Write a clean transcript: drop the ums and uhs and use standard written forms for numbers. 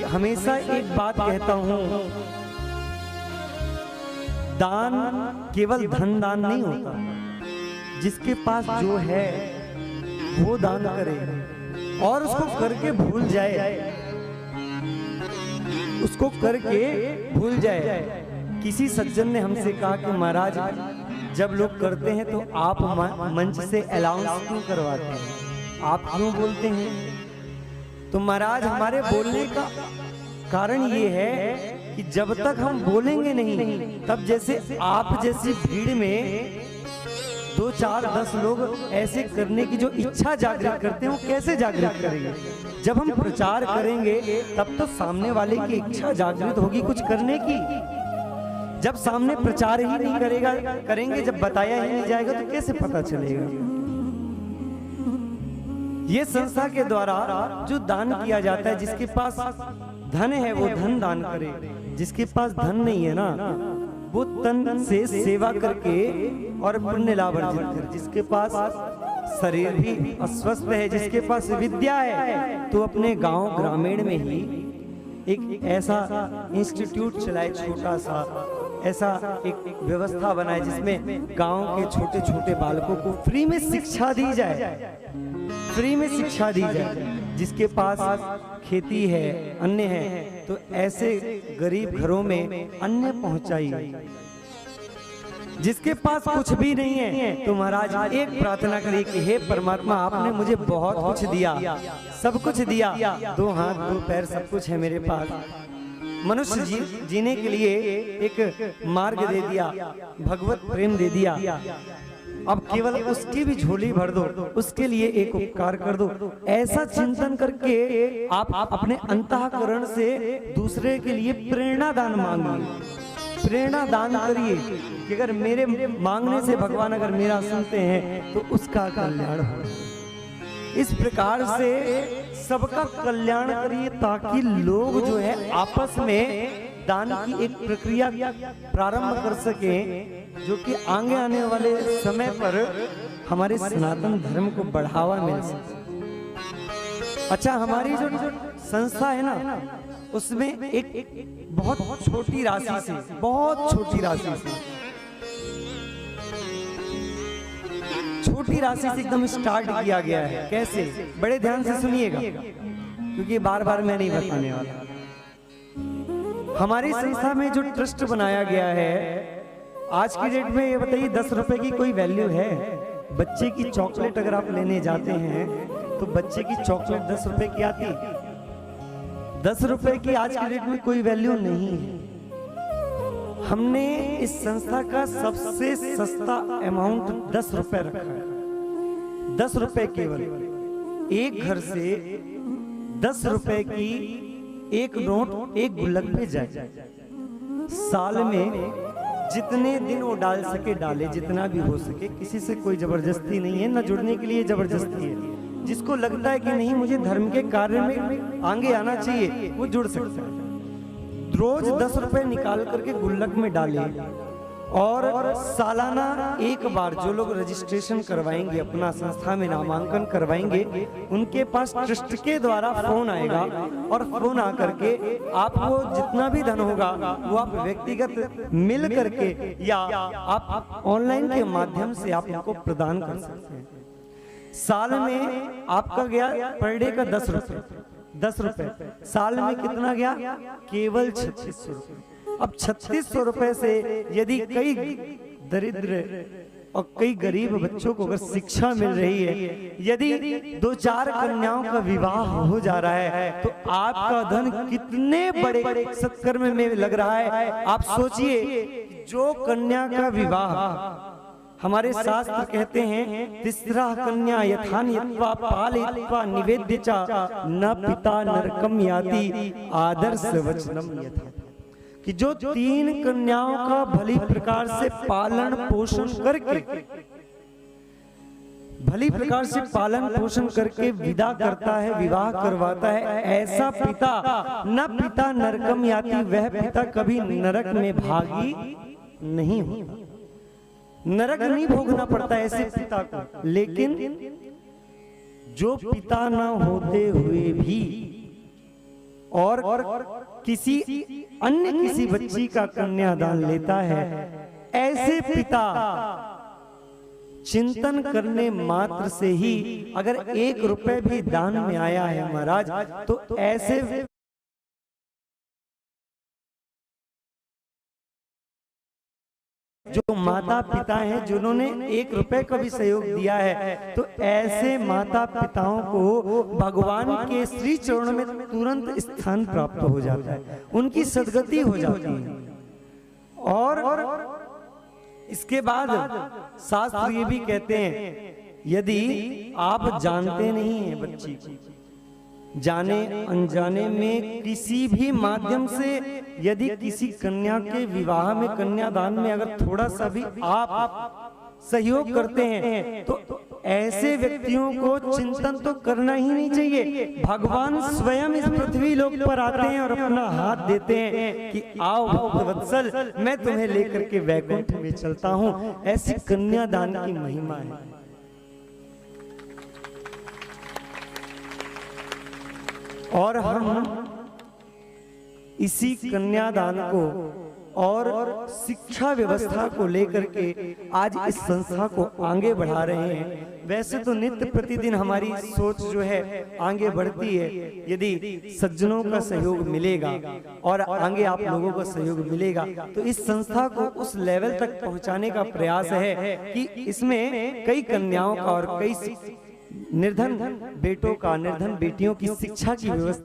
हमेशा एक बात कहता हूं, दान केवल धन दान नहीं होता। जिसके पास जो है वो दान करे और उसको करके भूल जाए, उसको करके भूल जाए। किसी सज्जन ने हमसे कहा कि महाराज जब लोग करते हैं तो आप मंच से अनाउंस क्यों करवाते हैं, आप क्यों बोलते हैं? तो महाराज हमारे बोलने का कारण ये है कि जब तक हम बोलेंगे नहीं, तब जैसे आप जैसी भीड़ में 2, 4, 10 लोग ऐसे करने की जो इच्छा जागृत करते हैं, वो कैसे जागृत करेंगे? जब हम प्रचार करेंगे तब तो सामने वाले की इच्छा जागृत होगी कुछ करने की। जब सामने प्रचार ही नहीं करेंगे, जब बताया ही नहीं जाएगा तो कैसे पता चलेगा? ये संस्था के द्वारा जो दान किया जाता है, जिसके पास धन है वो धन दान करे, जिसके पास धन नहीं है ना वो तन से सेवा करके और पुण्य लाभ अर्जित करे। जिसके पास शरीर भी अस्वस्थ है, जिसके पास विद्या है, तो अपने गांव ग्रामीण में ही एक ऐसा इंस्टीट्यूट चलाए, छोटा सा ऐसा एक व्यवस्था बनाए जिसमें गांव के छोटे छोटे बालकों को फ्री में शिक्षा दी जाए, फ्री में शिक्षा दी जाए। जिसके पास खेती है, अन्न है, तो ऐसे गरीब घरों में अन्न पहुंचाई। जिसके पास कुछ भी नहीं है तो महाराज एक प्रार्थना करिए कि हे परमात्मा, आपने मुझे बहुत कुछ दिया, सब कुछ दिया, 2 हाथ 2 पैर सब कुछ है मेरे पास, मनुष्य जीने के लिए एक मार्ग दे दिया, भगवत प्रेम दे दिया, अब केवल उसकी भी झोली भर दो, उसके लिए एक उपकार कर दो। ऐसा चिंतन करके आप अपने अंतःकरण से दूसरे के लिए प्रेरणा दान मांगिए, प्रेरणा दान करिए कि अगर मेरे मांगने से भगवान अगर मेरा सुनते हैं तो उसका कल्याण हो। इस प्रकार से सबका कल्याण करिए ताकि लोग जो है आपस में दान की एक प्रक्रिया प्रारंभ कर सके, जो कि आगे आने वाले समय पर हमारे सनातन धर्म को बढ़ावा मिल सके। अच्छा, हमारी जो संस्था है ना, उसमें एक बहुत छोटी राशि से, बहुत छोटी राशि से, छोटी राशि से एकदम स्टार्ट किया गया है। कैसे? बड़े ध्यान से सुनिएगा क्योंकि बार बार मैं नहीं बताने वाला। हमारी संस्था में जो ट्रस्ट बनाया गया है, आज की डेट में ये बताइए 10 रुपए की कोई वैल्यू है? बच्चे की चॉकलेट अगर आप लेने जाते हैं तो बच्चे की चॉकलेट 10 रुपए की आती है? 10 रुपए की आज की डेट में कोई वैल्यू नहीं है। हमने इस संस्था का सबसे सस्ता अमाउंट 10 रुपए रखा है, 10 रुपए केवल। एक घर से 10 रुपए की एक नोट एक गुल्लक पे जाए, साल में जितने दिन वो डाल सके डाले, जितना भी हो सके। किसी से कोई जबरदस्ती नहीं है, ना जुड़ने के लिए जबरदस्ती है। जिसको लगता है कि नहीं मुझे धर्म के कार्य में आगे आना चाहिए, वो जुड़ सकता है। रोज 10 रुपए निकाल करके गुल्लक में डाले और सालाना एक बार जो लोग रजिस्ट्रेशन करवाएंगे, अपना संस्था में नामांकन करवाएंगे, उनके पास ट्रस्ट के द्वारा फोन आएगा और फोन आकर के आप वो जितना भी धन होगा वो आप व्यक्तिगत मिल करके या आप ऑनलाइन के माध्यम से आप इनको प्रदान कर सकते हैं। साल में आपका गया पर डे का 10 रुपए, 10 रुपए साल में कितना गया? केवल 3600 रुपए। अब 3600 रुपए से यदि कई दरिद्र और कई गरीब बच्चों को अगर शिक्षा मिल रही है, यदि 2-4 कन्याओं का विवाह हो जा रहा है, तो आपका धन कितने बड़े सत्कर्म में लग रहा है। आप सोचिए, जो कन्या का विवाह हमारे शास्त्र कहते हैं, तिस्रा कन्या यथान्यत्वा पालयित्वा निवेद्य च न पिता नरकम याति आदर्श वचनम यथा, कि जो 3 कन्याओं का भली प्रकार से पालन पोषण करके, भली प्रकार से पालन पोषण करके विदा करता है, विवाह करवाता है, ऐसा पिता न पिता नरकम याति, वह पिता कभी नरक में भागी नहीं होता, नरक नहीं भोगना पड़ता ऐसे पिता को। लेकिन जो पिता न होते हुए भी और किसी अन्य किसी बच्ची का कन्यादान लेता है, ऐसे पिता चिंतन करने मात्र से ही अगर 1 रुपए भी दान में आया है महाराज, तो ऐसे जो माता पिता हैं जिन्होंने 1 रुपए का भी सहयोग दिया है, तो ऐसे माता पिताओं को भगवान के श्री चरणों में तुरंत स्थान प्राप्त हो जाता है, उनकी सद्गति हो जाती है। और इसके बाद शास्त्र ये भी कहते हैं, यदि आप जानते नहीं हैं बच्ची को, जाने अनजाने में किसी भी माध्यम से यदि किसी कन्या के विवाह में, कन्यादान में अगर थोड़ा सा भी आप सहयोग करते हैं, तो ऐसे व्यक्तियों को चिंतन तो करना ही नहीं चाहिए। भगवान स्वयं इस पृथ्वी लोक पर आते हैं और अपना हाथ देते हैं कि आओ भक्त वत्सल, मैं तुम्हें लेकर के वैकुंठ में चलता हूं। ऐसी कन्यादान की महिमा है। और हम इसी कन्यादान को और शिक्षा व्यवस्था को लेकर के आज इस संस्था को आगे बढ़ा रहे हैं। वैसे तो नित्य प्रतिदिन हमारी सोच जो है आगे बढ़ती है, यदि सज्जनों का सहयोग मिलेगा और आगे आप लोगों का सहयोग मिलेगा, तो इस संस्था को उस लेवल तक पहुंचाने का प्रयास है कि इसमें कई कन्याओं का और कई निर्धन बेटों का, निर्धन बेटियों की शिक्षा की व्यवस्था